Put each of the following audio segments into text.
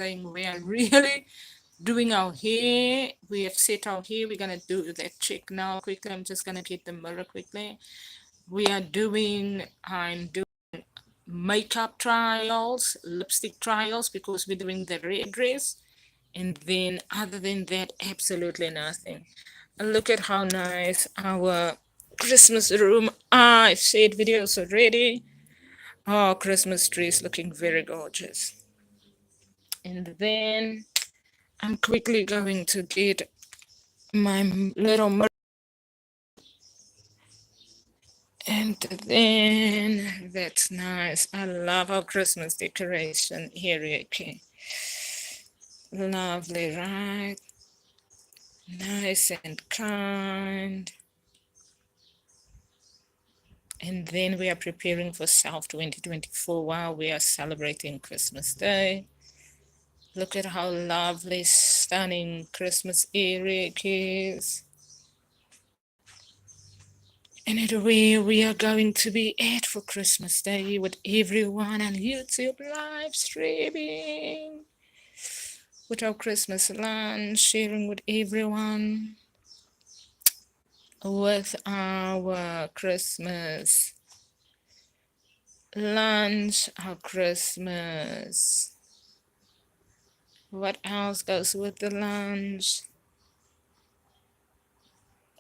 saying we are really doing our hair. We have set our hair. We're gonna do that check now quickly. I'm just gonna get the mirror quickly. I'm doing makeup trials, lipstick trials, because we're doing the red dress. And then other than that, absolutely nothing. And look at how nice our Christmas room. I've shared videos already. Oh, Christmas tree is looking very gorgeous. And then I'm quickly going to get my little mirror. And then that's nice. I love our Christmas decoration here, okay. Lovely, right? Nice and kind. And then we are preparing for South 2024 while we are celebrating Christmas Day. Look at how lovely, stunning Christmas area it is. And it where we are going to be at for Christmas Day with everyone on YouTube live streaming with our Christmas lunch, sharing with everyone with our Christmas lunch, our Christmas. What else goes with the lunch?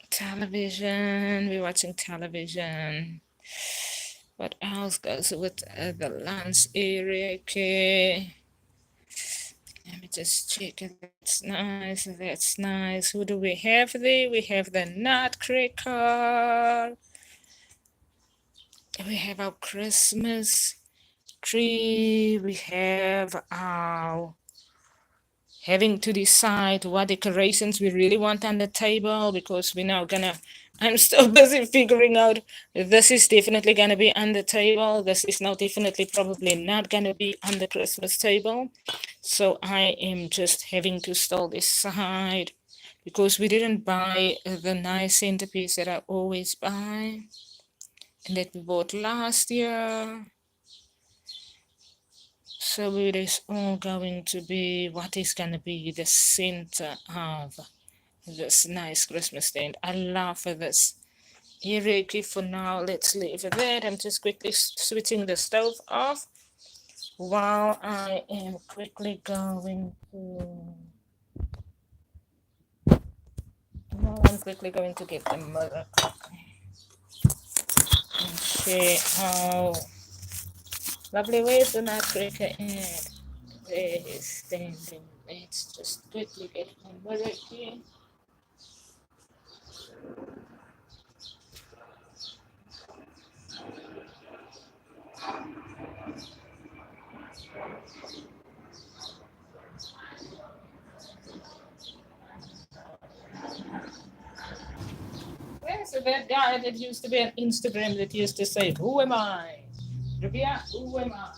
Television. We're watching television. What else goes with the lunch area? Okay. Let me just check it. That's nice. That's nice. Who do we have there? We have the nutcracker. We have our Christmas tree. We have our having to decide what decorations we really want on the table, because we're now gonna, I'm still busy figuring out, this is definitely gonna be on the table, this is now definitely probably not gonna be on the Christmas table. So I am just having to still decide, because we didn't buy the nice centerpiece that I always buy and that we bought last year. So it is all going to be what is going to be the center of this nice Christmas stand. I love this. Here, for now, let's leave it there. I'm just quickly switching the stove off while I am quickly going to get the mirror and share how lovely ways the nutcracker and there he's standing. Let's just quickly get my mirror here. Where's that guy that used to be on Instagram that used to say, "Who am I? Rabia, who am I?"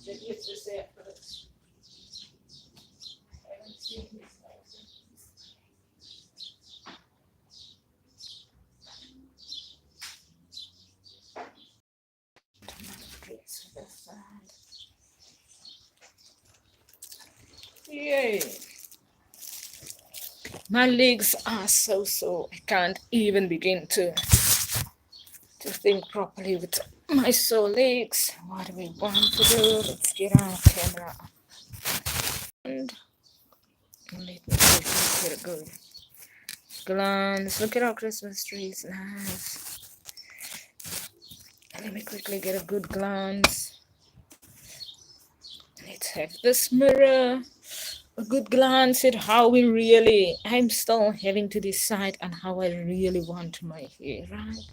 That used to say it first. I haven't seen his face. Yay. My legs are so sore. I can't even begin to think properly with my sore legs. What do we want to do? Let's get our camera up. And let me get a good glance. Look at our Christmas trees. Nice. Let me quickly get a good glance. Let's have this mirror. A good glance at how we really, I'm still having to decide on how I really want my hair, right?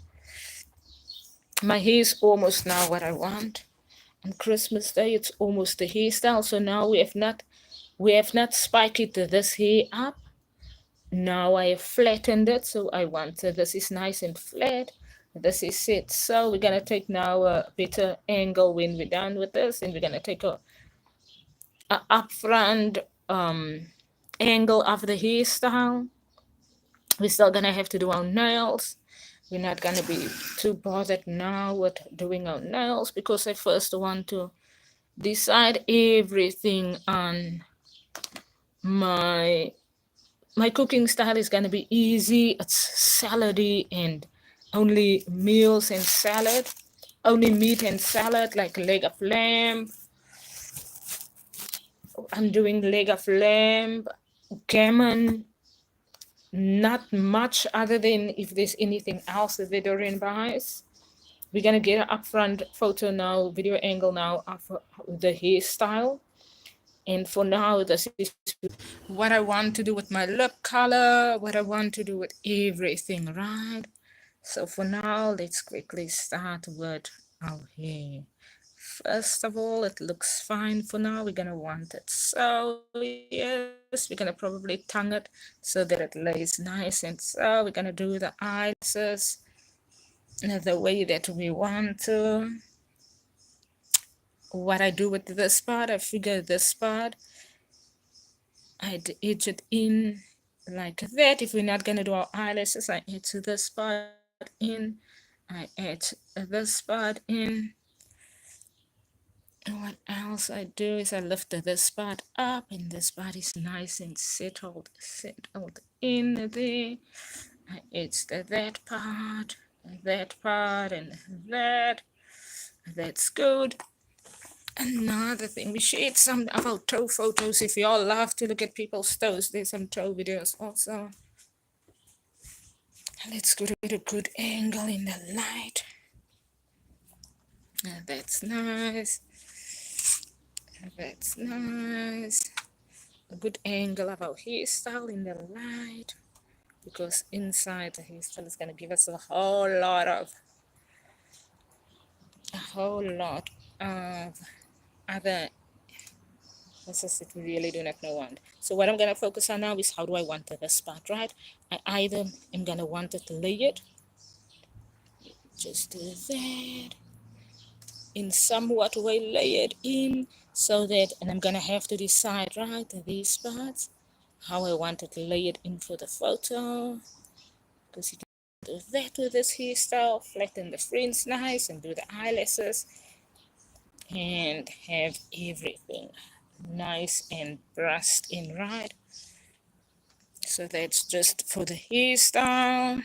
My hair is almost now what I want. On Christmas Day, it's almost the hairstyle. So now we have not spiked this hair up. Now I have flattened it. So I want this is nice and flat. This is it. So we're gonna take now a better angle when we're done with this, and we're gonna take a upfront angle of the hairstyle. We're still gonna have to do our nails. We're not gonna be too bothered now with doing our nails, because I first want to decide everything on my cooking style is gonna be easy. It's salady and only meals and salad, only meat and salad, like leg of lamb. I'm doing leg of lamb, gammon, not much other than if there's anything else that Vidorian buys. We're gonna get an upfront photo now, video angle now of the hairstyle. And for now, this is what I want to do with my lip color, what I want to do with everything, right? So for now, let's quickly start with our hair. First of all, it looks fine for now. We're gonna want it. So yes, we're gonna probably tongue it so that it lays nice. And so we're gonna do the eyelashes the way that we want to. What I do with this part, I figure this part, I'd edge it in like that. If we're not gonna do our eyelashes, I edge this part in, I edge this part in. What else I do is I lift this part up, and this part is nice and settled in there. I edge that part, and that. That's good. Another thing, we shared some of our toe photos. If you all love to look at people's toes, there's some toe videos also. Let's go to a good angle in the light. That's nice. That's nice. A good angle of our hairstyle in the light, because inside the hairstyle is going to give us a whole lot of other processes that we really do not know want. So what I'm going to focus on now is how do I want this part, right? I either am going to want it layered, just do that, in somewhat way layered in, so that, and I'm going to have to decide, right, these parts, how I want it layered in for the photo, because you can do that with this hairstyle, flatten the fringe nice, and do the eyelashes, and have everything nice and brushed in, right? So that's just for the hairstyle.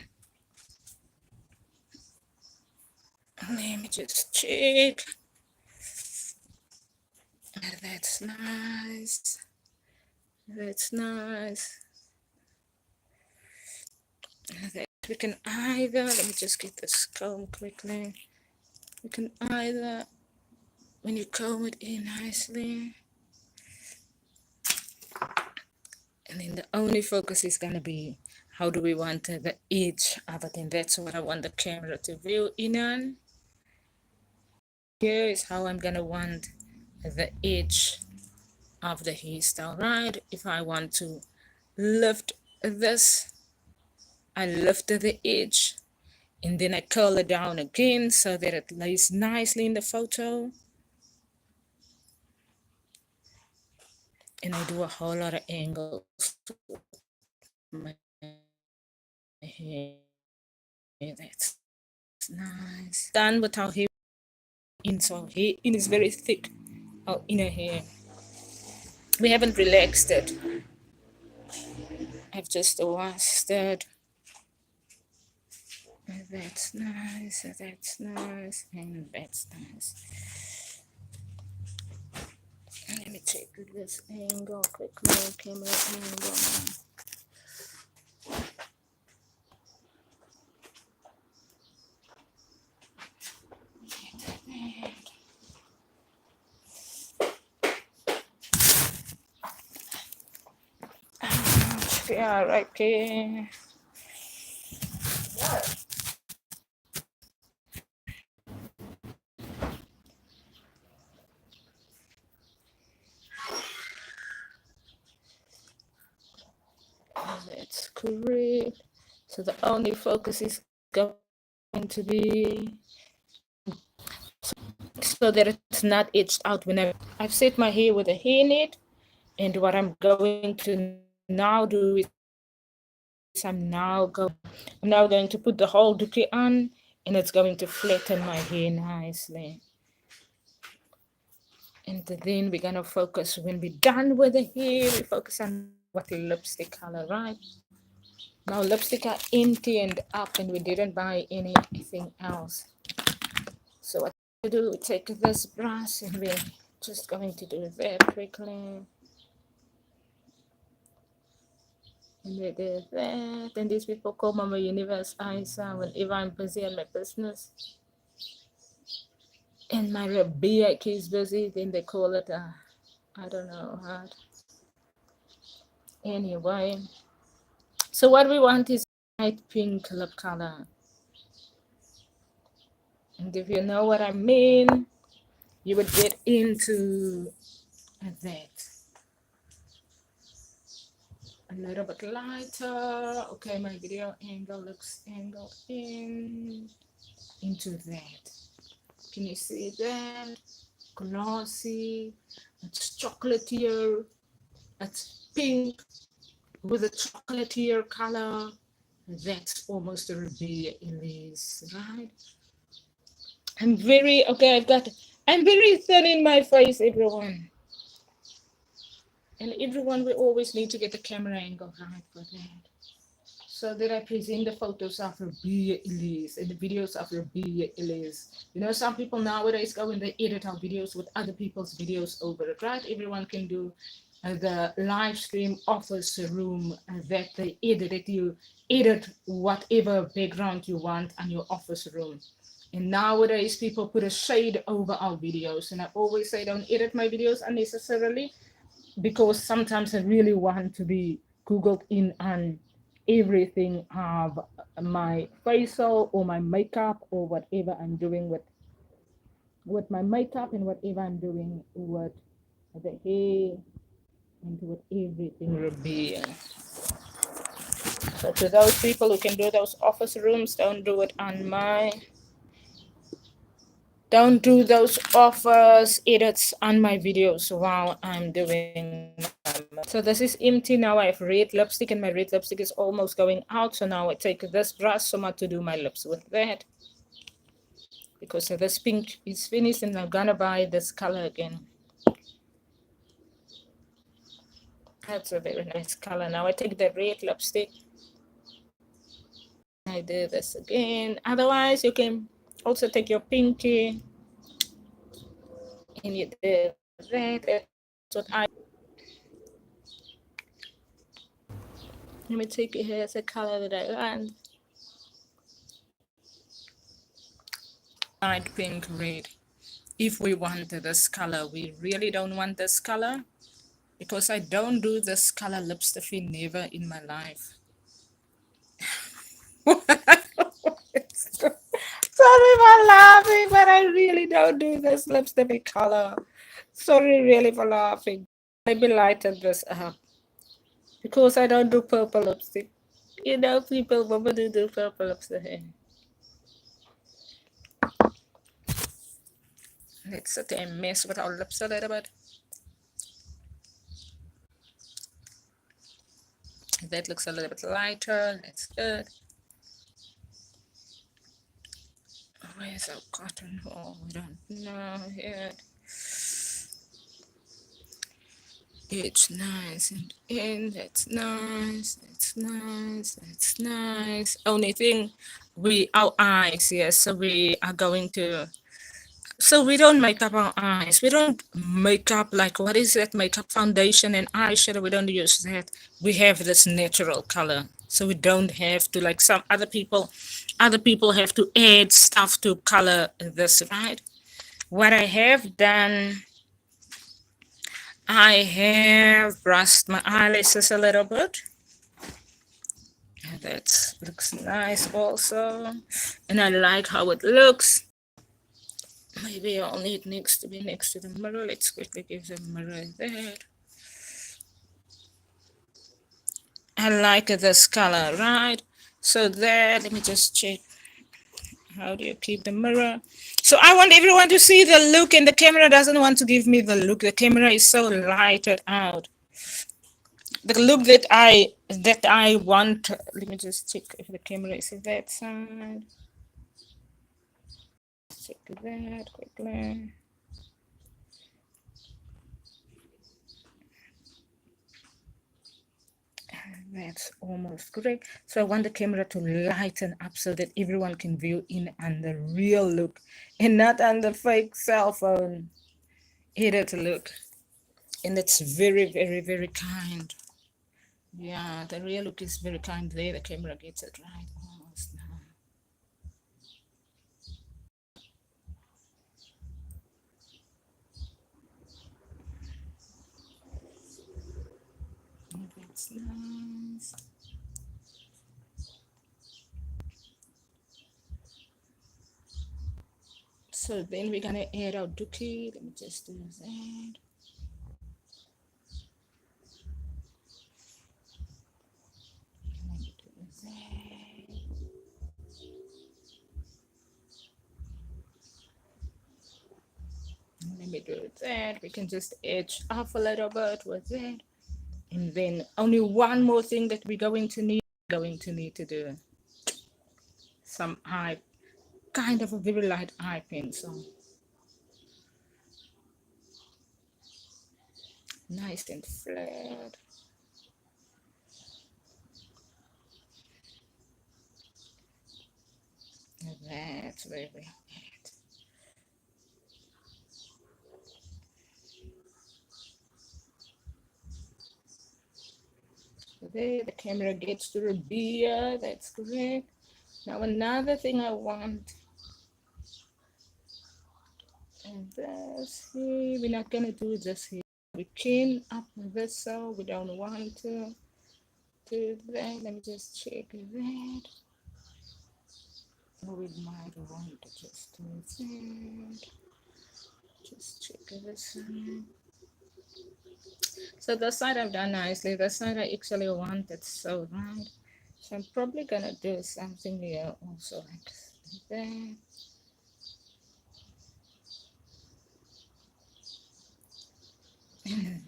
Let me just check. That's nice. That's nice. That we can either, let me just get this comb quickly. We can either, when you comb it in nicely, and then the only focus is going to be how do we want the edge of it, and that's what I want the camera to view in on. Here is how I'm going to want the edge of the hairstyle, right? If I want to lift this, I lift the edge, and then I curl it down again so that it lays nicely in the photo. And I do a whole lot of angles to my hair. That's nice. Done with our hair in, so hair in is very thick. Our inner hair, we haven't relaxed it. I've just washed it. That's nice. That's nice, and that's nice. Let me check this angle quickly. Camera angle. Yeah, right here. That's correct. So the only focus is going to be so that it's not etched out whenever I've set my hair with a hair net. And what I'm going to now do is I'm now going to put the whole bouquet on, and it's going to flatten my hair nicely. And then we're gonna focus when we're done with the hair, we focus on what lipstick color, right? Now lipstick are empty and up and we didn't buy anything else. So what to do, we take this brush and we're just going to do that quickly. And we did that. And these people call Mama Universe Isa whenever I'm busy on my business. And my Rabia is busy, then they call it I don't know how. Anyway, so what we want is light pink lip color. And if you know what I mean, you would get into that. A little bit lighter. Okay, my video angle looks angled into that. Can you see that? Glossy. It's chocolatier. It's pink with a chocolatier color. That's almost a ruby elise, right? I'm very I'm very thin in my face, everyone. And everyone, we always need to get the camera angle right for that. So that I present the photos of Rabia Elise and the videos of Rabia Elise. You know, some people nowadays go and they edit our videos with other people's videos over it, right? Everyone can do the live stream office room that they edit it. You edit whatever background you want on your office room. And nowadays people put a shade over our videos. And I always say don't edit my videos unnecessarily because sometimes I really want to be Googled in on everything of my facial or my makeup or whatever I'm doing with my makeup and whatever I'm doing with the hair and with everything reveal. So to those people who can do those office rooms, don't do those office edits on my videos while I'm doing my makeup. So this is empty now. I have red lipstick and my red lipstick is almost going out. So now I take this brush so to do my lips with that. Because this pink is finished and I'm gonna buy this color again. That's a very nice color. Now I take the red lipstick. I do this again. Otherwise, you can also take your pinky and you do that. That's what I. Let me take it here. It's a color that I want. Light pink, red. If we want this color, we really don't want this color because I don't do this color lipstick never in my life. Sorry for laughing, but I really don't do this lipstick color. Sorry, really, for laughing. Maybe lighten this up because I don't do purple lipstick. You know, people, Mama do purple lipstick. Let's sit and mess with our lips a little bit. That looks a little bit lighter. That's good. Where's our cotton? Oh, we don't know yet. It's nice and that's nice. That's nice. That's nice. Only thing, our eyes, yes. So we are going to. So we don't make up our eyes. We don't make up like what is that makeup foundation and eyeshadow. We don't use that. We have this natural color. So we don't have to like some other people. Other people have to add stuff to color this, right? What I have done, I have brushed my eyelashes a little bit. That looks nice also. And I like how it looks. Maybe I'll need next to be next to the mirror. Let's quickly give the mirror that. I like this color, right? So there, let me just check. How do you keep the mirror? So I want everyone to see the look and the camera doesn't want to give me the look. The camera is so lighted out. The look that I want. Let me just check if the camera is that side. Check that quickly. That's almost correct. So I want the camera to lighten up so that everyone can view in on the real look and not on the fake cell phone edit look. And it's very, very, very kind. Yeah, the real look is very kind there. The camera gets it right almost now. That's nice. So then we're gonna add our dookie. Let me just do that. Let me do that. Let me do that. We can just edge off a little bit with that. And then only one more thing that we're going to need to do some eye, kind of a very light eye pencil. Nice and flat. That's where we're at. There, the camera gets to the beer. That's correct. Now another thing I want, and this here, we're not gonna do this here. We clean up this, so we don't want to do that. Let me just check that. Oh, we might want to just do that. Just check this one. So the side I've done nicely. The side I actually want it so right. So I'm probably gonna do something here also like that.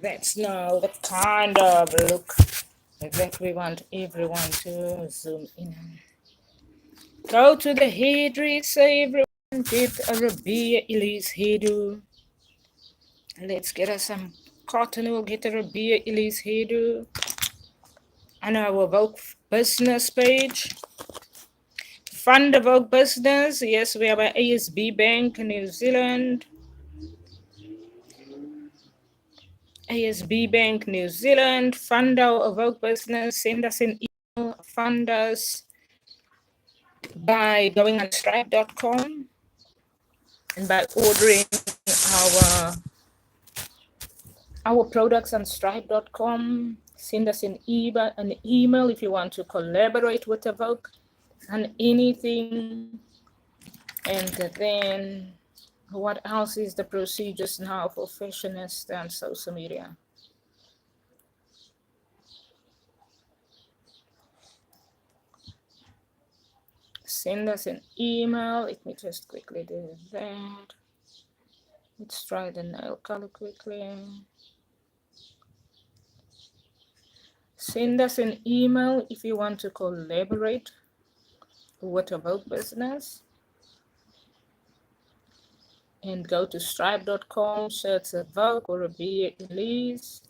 That's now the kind of look that we want everyone to zoom in on. Go to the hairdresser, everyone. Get a Rabia Elise hairdo. Let's get us some cotton. We'll get a Rabia Elise hairdo on our AWOKH business page. Fund AWOKH business. Yes, we have a ASB Bank New Zealand. ASB Bank New Zealand. Fund our AWOKH business. Send us an email. Fund us by going on stripe.com and by ordering our products on stripe.com. Send us an email if you want to collaborate with AWOKH on anything. And then what else is the procedures now for fashionists and social media? Send us an email. Let me just quickly do that. Let's try the nail color quickly. Send us an email if you want to collaborate with AWOKH business. And go to stripe.com, search AWOKH or Rabia Elise.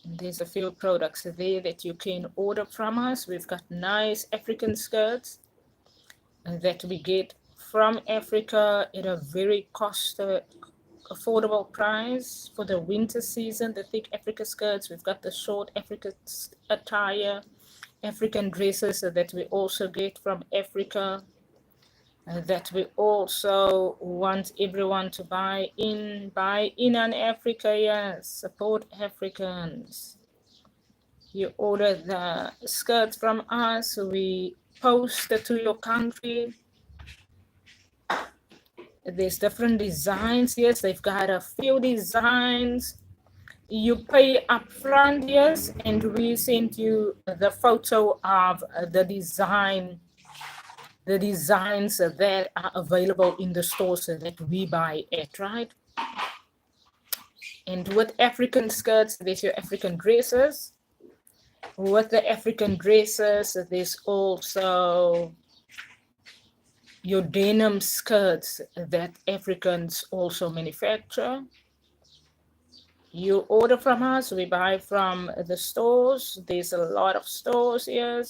There's a few products there that you can order from us. We've got nice African skirts that we get from Africa at a very affordable price for the winter season. The thick Africa skirts, we've got the short Africa attire, African dresses that we also get from Africa. That we also want everyone to buy in on Africa. Yes, support Africans. You order the skirts from us, we post it to your country. There's different designs. Yes, they've got a few designs. You pay upfront, yes, and we send you the photo of the designs that are available in the stores that we buy at, right? And with African skirts, there's your African dresses. With the African dresses, there's also your denim skirts that Africans also manufacture. You order from us, we buy from the stores. There's a lot of stores here.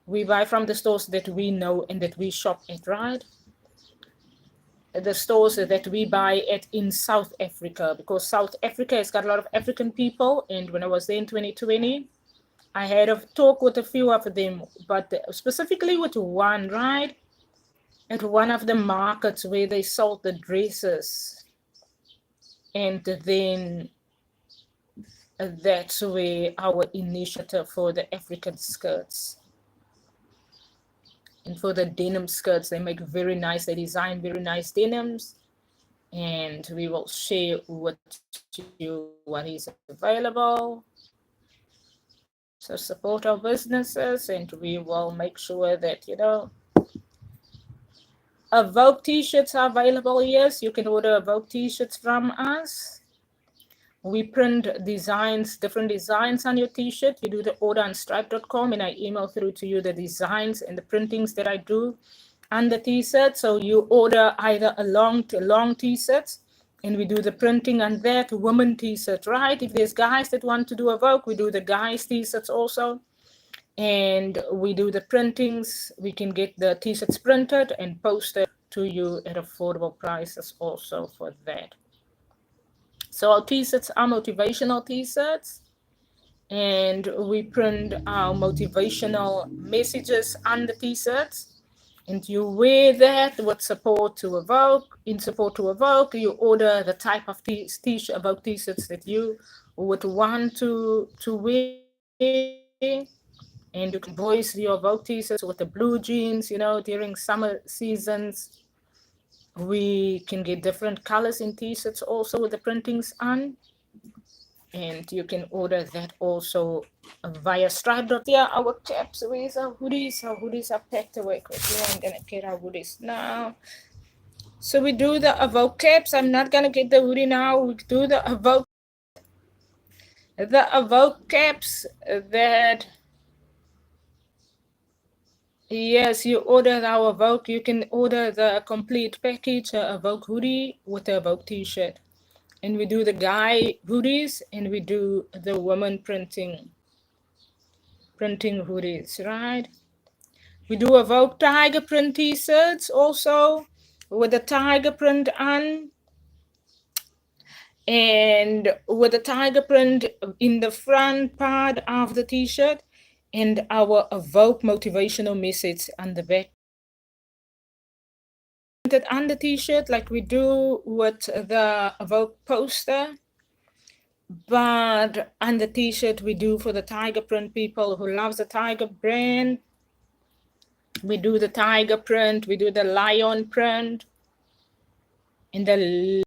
We buy from the stores that we know and that we shop at, right? The stores that we buy at in South Africa, because South Africa has got a lot of African people. And when I was there in 2020, I had a talk with a few of them, but specifically with one, right? At one of the markets where they sold the dresses. And then that's where our initiative for the African skirts and for the denim skirts, they make very nice, they design very nice denims. And we will share with you what is available. So support our businesses, and we will make sure that, AWOKH t-shirts are available. Yes, you can order AWOKH t-shirts from us. We print designs, different designs on your t-shirt. You do the order on stripe.com, and I email through to you the designs and the printings that I do on the t-shirt. So you order either a long t-shirt, and we do the printing on that. Women t-shirt, right? If there's guys that want to do AWOKH, we do the guys t-shirts also. And we do the printings. We can get the t-shirts printed and posted to you at affordable prices also for that. So our t-shirts are motivational t-shirts, and we print our motivational messages on the t-shirts. And you wear that with support to AWOKH. In support to AWOKH, you order the type of AWOKH t-shirts that you would want to wear. And you can voice your AWOKH t-shirts with the blue jeans, during summer seasons. We can get different colors in t-shirts also with the printings on. And you can order that also via Stripe. Yeah, our caps, where's our hoodies? Our hoodies are packed away quickly. I'm gonna get our hoodies now. So we do the AWOKH caps. I'm not gonna get the hoodie now. We do the AWOKH caps that, yes, you order our AWOKH. You can order the complete package, AWOKH hoodie with the AWOKH t-shirt. And we do the guy hoodies, and we do the woman printing hoodies, right? We do AWOKH tiger print t-shirts also with the tiger print on, and with the tiger print in the front part of the t-shirt, and our AWOKH motivational message on the back. Printed on the t-shirt like we do with the AWOKH poster. But on the t-shirt we do for the tiger print people who loves the tiger brand. We do the tiger print, we do the lion print, and the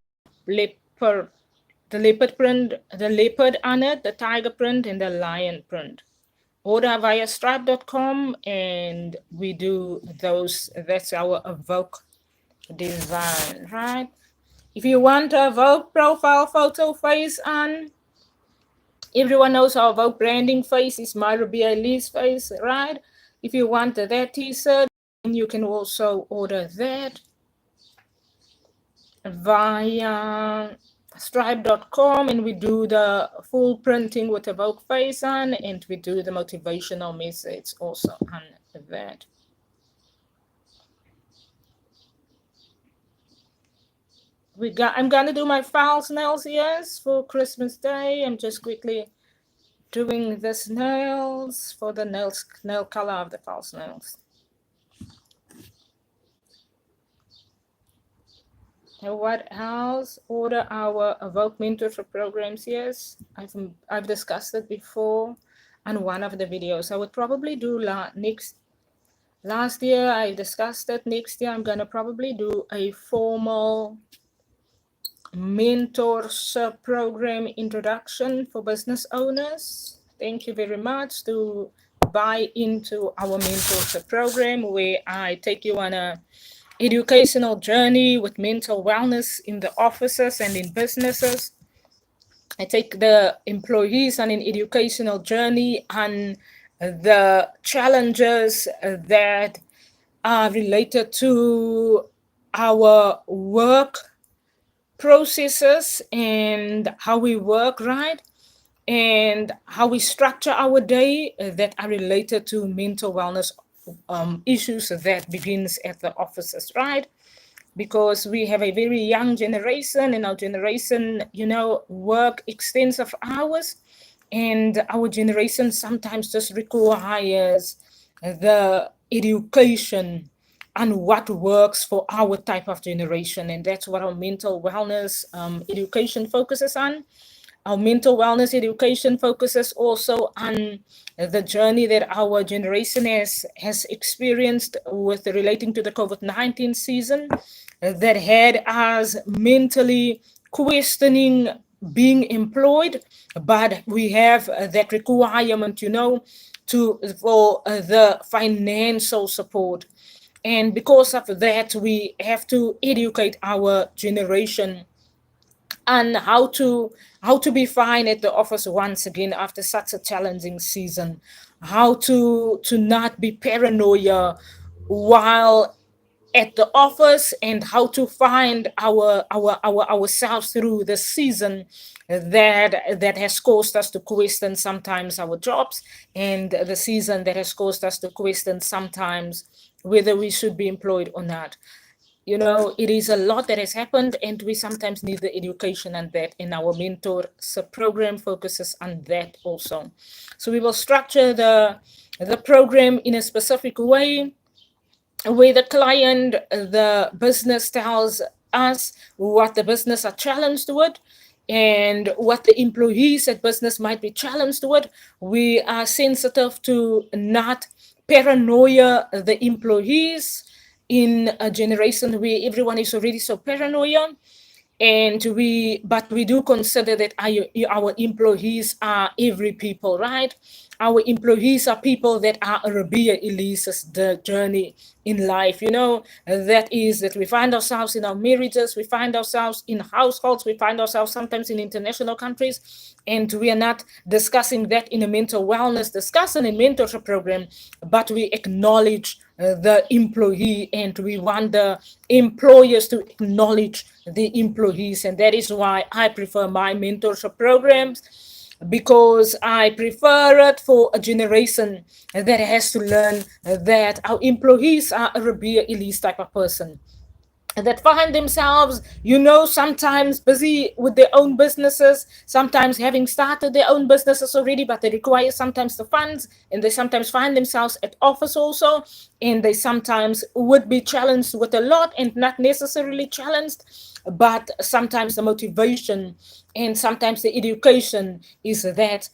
leopard print, the leopard on it, the tiger print, and the lion print. Order via stripe.com, and we do those. That's our AWOKH design, right? If you want a AWOKH profile photo face on, everyone knows our AWOKH branding face is Myra B. Lee's face, right? If you want that t-shirt, you can also order that via stripe.com, and we do the full printing with the AWOKH face on, and we do the motivational message also on that. I'm gonna do my false nails, yes, for Christmas Day. I'm just quickly doing this nails for the nail color of the false nails. And what else? Order our AWOKH mentorship programs. Yes, I've discussed it before on one of the videos. I would probably do last year I discussed it. Next year I'm gonna probably do a formal mentorship program introduction for business owners. Thank you very much to buy into our mentorship program, where I take you on a educational journey with mental wellness in the offices and in businesses. I take the employees on an educational journey on the challenges that are related to our work processes and how we work, right? And how we structure our day that are related to mental wellness issues that begins at the offices, right? Because we have a very young generation, and our generation, work extensive hours, and our generation sometimes just requires the education and what works for our type of generation, and that's what our mental wellness education focuses on. Our mental wellness education focuses also on the journey that our generation has experienced with relating to the COVID-19 season that had us mentally questioning being employed, but we have that requirement, to for the financial support. And because of that, we have to educate our generation and how to be fine at the office once again after such a challenging season, how to not be paranoia while at the office, and how to find ourselves through the season that has caused us to question sometimes our jobs, and the season that has caused us to question sometimes whether we should be employed or not. It is a lot that has happened, and we sometimes need the education and that, and our mentor program focuses on that also. So we will structure the program in a specific way where the client, the business tells us what the business are challenged with and what the employees at business might be challenged with. We are sensitive to not paranoia the employees in a generation where everyone is already so paranoia, but we do consider that our employees are every people, right? Our employees are people that are Arabia Elise's the journey in life. That is that we find ourselves in our marriages, we find ourselves in households, we find ourselves sometimes in international countries, and we are not discussing that in a mental wellness discussion and mentorship program, but we acknowledge the employee, and we want the employers to acknowledge the employees. And that is why I prefer my mentorship programs, because I prefer it for a generation that has to learn that our employees are a Rabia Elise type of person that find themselves, sometimes busy with their own businesses, sometimes having started their own businesses already, but they require sometimes the funds, and they sometimes find themselves at office also, and they sometimes would be challenged with a lot, and not necessarily challenged, but sometimes the motivation and sometimes the education is that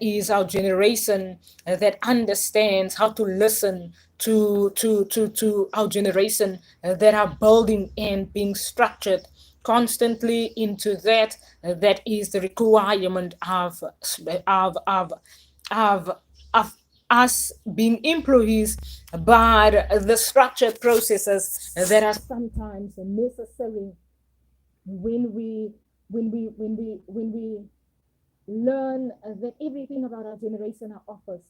is our generation that understands how to listen to our generation that are building and being structured constantly into that is the requirement of of of of us being employees, but the structured processes that are sometimes necessary when we learn that everything about our generation are offers,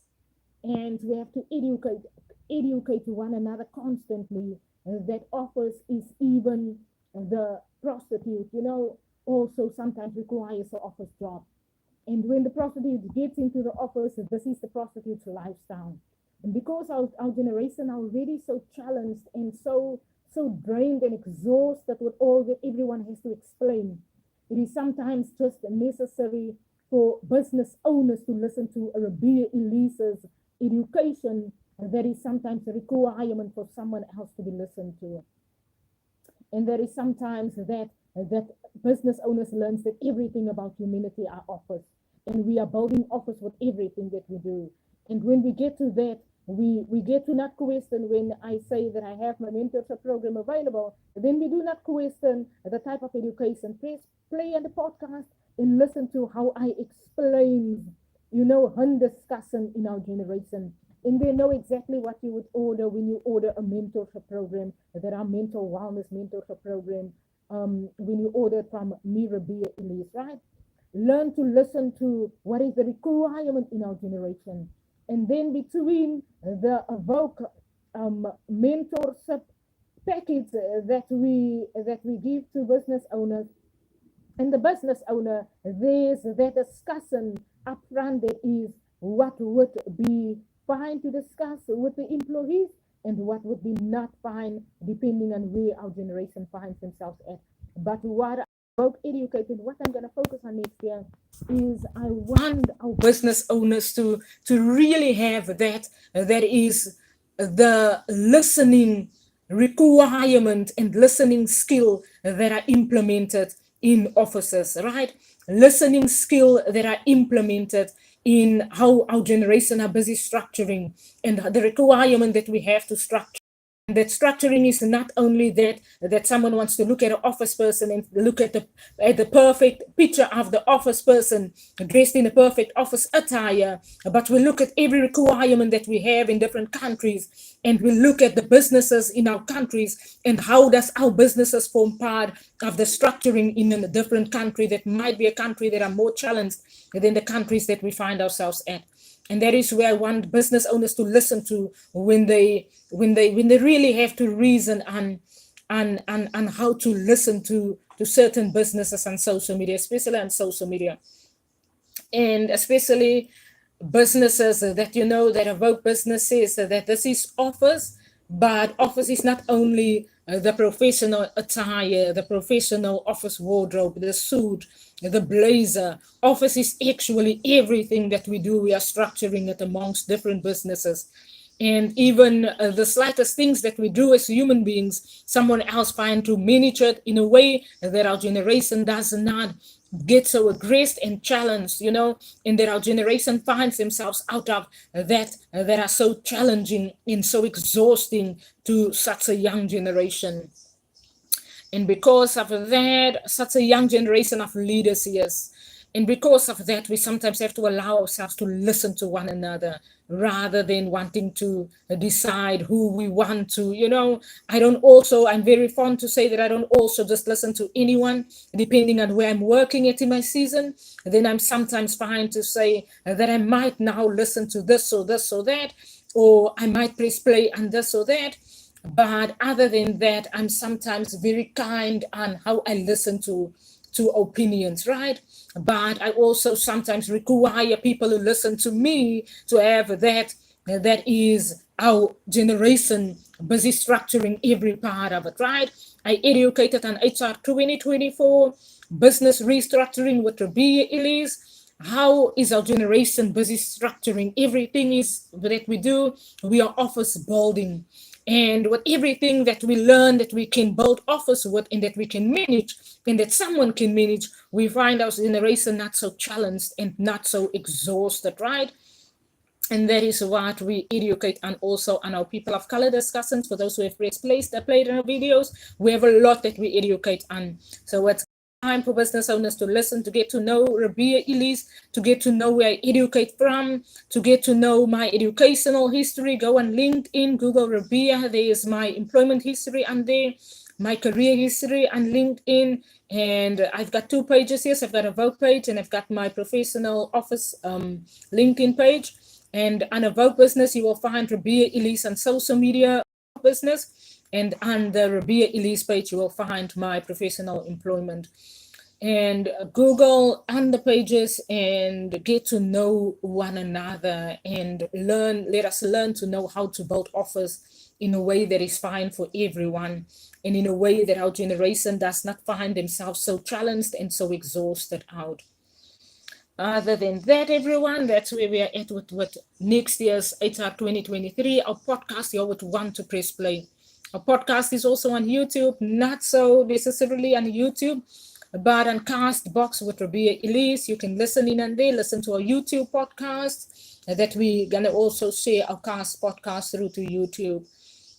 and we have to educate one another constantly. That offers is even the prostitute, also sometimes requires an office job. And when the prostitute gets into the office, this is the prostitute's lifestyle. And because our generation are already so challenged and so drained and exhausted with all that everyone has to explain, it is sometimes just necessary for business owners to listen to Rabia Elise's education. That is sometimes a requirement for someone else to be listened to. And there is sometimes that business owners learns that everything about humanity are offers, and we are building offers with everything that we do. And when we get to that, we get to not question. When I say that I have my mentorship program available, then we do not question the type of education. Please play on the podcast and listen to how I explain, hun discussion in our generation, and they know exactly what you would order when you order a mentorship program. There are mental wellness mentorship program when you order from Mirabia Elise, right? Learn to listen to what is the requirement in our generation. And then between the AWOKH mentorship package that we give to business owners, And the business owner, there's that discussion upfront that is what would be fine to discuss with the employees and what would be not fine depending on where our generation finds themselves at. But what both educated, what I'm going to focus on next year is I want our business owners to really have that is the listening requirement and listening skill that are implemented in offices, right? Listening skill that are implemented in how our generation are busy structuring, and the requirement that we have to structure. That structuring is not only that someone wants to look at an office person and look at the perfect picture of the office person dressed in a perfect office attire, but we look at every requirement that we have in different countries, and we look at the businesses in our countries and how does our businesses form part of the structuring in a different country that might be a country that are more challenged than the countries that we find ourselves at. And that is where I want business owners to listen to when they really have to reason on how to listen to certain businesses on social media, especially on social media, and especially businesses that that AWOKH businesses, that this is office, but office is not only the professional attire, the professional office wardrobe, the suit, the blazer. Office is actually everything that we do. We are structuring it amongst different businesses. And even the slightest things that we do as human beings, someone else find to manage it in a way that our generation does not get so aggressed and challenged, and that our generation finds themselves out of that are so challenging and so exhausting to such a young generation. And because of that, such a young generation of leaders, yes. And because of that, we sometimes have to allow ourselves to listen to one another rather than wanting to decide who we want to. I'm very fond to say that I don't also just listen to anyone, depending on where I'm working at in my season. Then I'm sometimes fine to say that I might now listen to this or this or that, or I might press play on this or that. But other than that, I'm sometimes very kind on how I listen to opinions, right? But I also sometimes require people who listen to me to have that is our generation busy structuring every part of it, right? I educated on HR 2024, business restructuring with Rabia Elise. How is our generation busy structuring everything is that we do? We are office building. And with everything that we learn that we can build office with and that we can manage and that someone can manage, we find our generation not so challenged and not so exhausted, right? And that is what we educate on also on our people of color discussions. For those who have played in our videos, we have a lot that we educate on. So it's time for business owners to listen, to get to know Rabia Elise, to get to know where I educate from, to get to know my educational history. Go on LinkedIn, Google Rabia. There is my employment history on there, my career history on LinkedIn. And I've got two pages here. So I've got a AWOKH page and I've got my professional office LinkedIn page. And on AWOKH business, you will find Rabia Elise on social media business. And on the Rabia Elise page, you will find my professional employment. And Google on the pages and get to know one another and let us learn to know how to build office in a way that is fine for everyone and in a way that our generation does not find themselves so challenged and so exhausted out. Other than that, everyone, that's where we are at with next year's HR 2023. Our podcast, you would want to press play. Our podcast is also on YouTube, not so necessarily on YouTube, but on Castbox with Rabia Elise. You can listen in and there, listen to our YouTube podcast that we're going to also share our Cast podcast through to YouTube.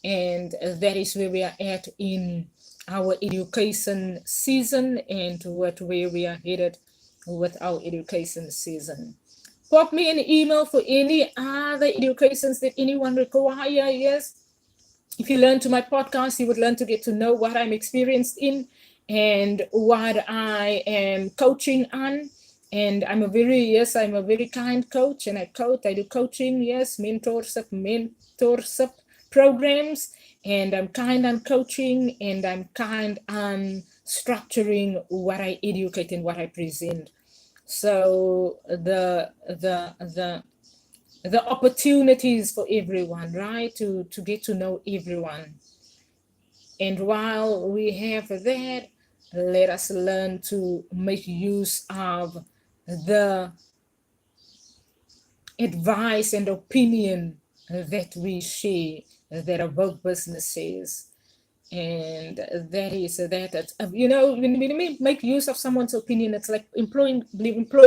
And that is where we are at in our education season and where we are headed with our education season. Pop me an email for any other educations that anyone require. Yes, if you learn to my podcast, you would learn to get to know what I'm experienced in and what I am coaching on. And I'm a very kind coach, and I do coaching, yes, mentorship programs, and I'm kind on coaching, and I'm kind on structuring what I educate and what I present. So the opportunities for everyone, right? To get to know everyone. And while we have that, let us learn to make use of the advice and opinion that we share, that AWOKH businesses. And that is that, when we make use of someone's opinion, it's like employing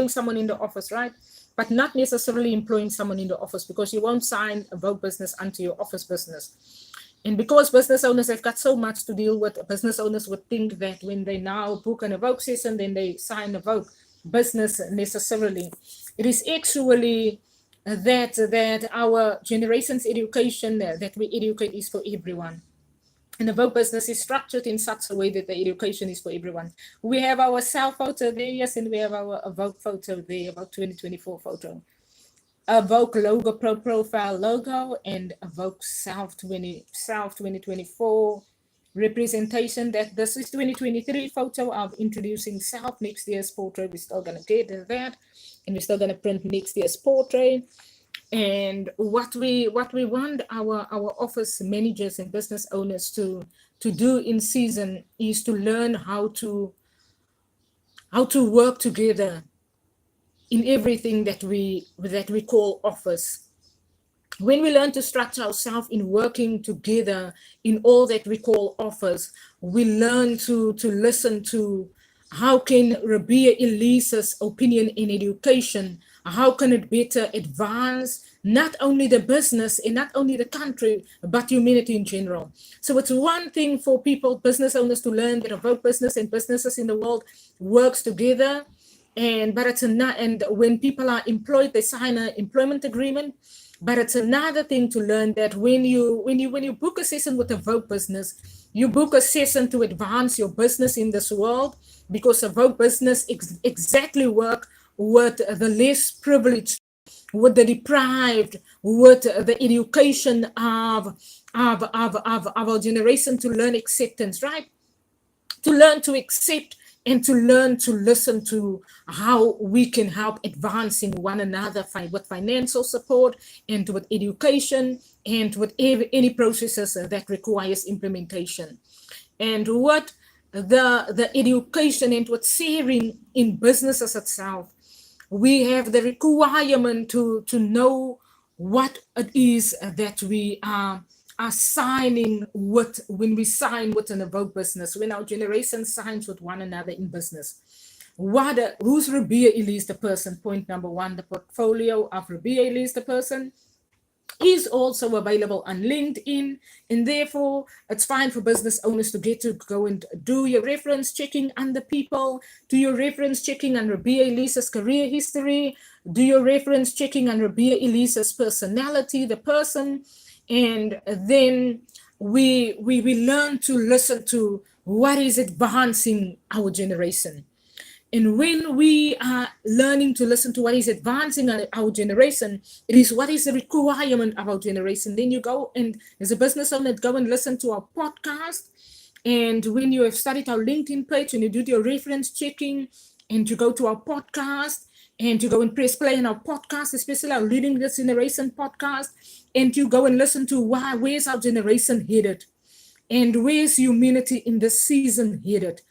someone in the office, right? But not necessarily employing someone in the office, because you won't sign a AWOKH business onto your office business. And because business owners have got so much to deal with, business owners would think that when they now book an AWOKH session, then they sign a AWOKH business necessarily. It is actually that our generation's education, that we educate, is for everyone. And the AWOKH business is structured in such a way that the education is for everyone. We have our self photo there, yes, and we have our AWOKH photo there, about 2024 photo. AWOKH logo, profile logo, and AWOKH South 2024 representation. That this is 2023 photo of introducing South. Next year's portrait, we're still gonna get that, and we're still gonna print next year's portrait. And what we want our office managers and business owners to do in season is to learn how to work together in everything that we call office. When we learn to structure ourselves in working together in all that we call office, we learn to listen to how can Rabia Elisa's opinion in education, how can it better advance not only the business and not only the country, but humanity in general. So it's one thing for people, business owners, to learn that AWOKH business and businesses in the world works together. But it's not, and when people are employed, they sign an employment agreement. But it's another thing to learn that when you book a session with AWOKH business, you book a session to advance your business in this world, because AWOKH business exactly work with the less privileged, with the deprived, with the education of our generation, to learn acceptance, right? To learn to accept and to learn to listen to how we can help advancing one another with financial support and with education and with any processes that requires implementation. And what the education and what sharing in businesses itself, we have the requirement to know what it is that we are signing with, when we sign with an AWOKH business, when our generation signs with one another in business. Who's Rabia Elise the person? Point number one, the portfolio of Rabia Elise the person is also available on LinkedIn, and therefore it's fine for business owners to get to go and do your reference checking on the people, do your reference checking on Rabia Elisa's career history, do your reference checking on Rabia Elisa's personality, the person, and then we learn to listen to what is advancing our generation. And when we are learning to listen to what is advancing our generation, it is what is the requirement of our generation. Then you go and, as a business owner, go and listen to our podcast. And when you have studied our LinkedIn page and you do your reference checking, and you go to our podcast and you go and press play on our podcast, especially our Leading This Generation podcast, and you go and listen to where's our generation headed, and where's humanity in this season headed.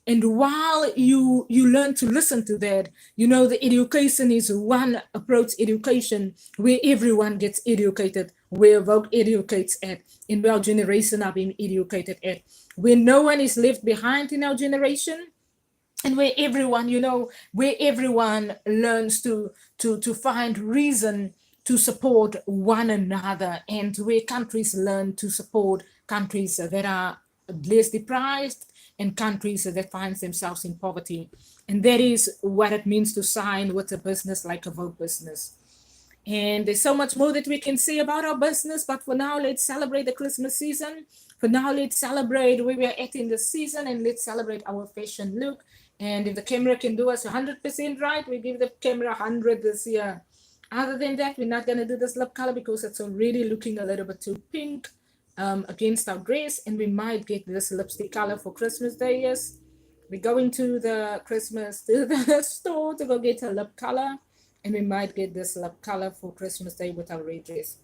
And while you learn to listen to that, the education is one approach education where everyone gets educated, where AWOKH educates at, and where our generation are being educated at, where no one is left behind in our generation, and where everyone learns to find reason to support one another, and where countries learn to support countries that are less deprived and countries that find themselves in poverty. And that is what it means to sign with a business like AWOKH business. And there's so much more that we can say about our business, but for now, let's celebrate the Christmas season. For now, let's celebrate where we are at in the season, and let's celebrate our fashion look. And if the camera can do us 100% right, we give the camera 100 this year. Other than that, we're not going to do this lip color because it's already looking a little bit too pink against our dress, and we might get this lipstick color for Christmas Day, yes. We're going to the store to go get a lip color, and we might get this lip color for Christmas Day with our red dress.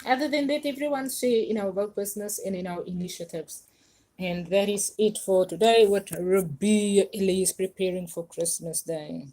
Other than that, everyone share in our work business and in our initiatives. And that is it for today. What Ruby Elise preparing for Christmas Day.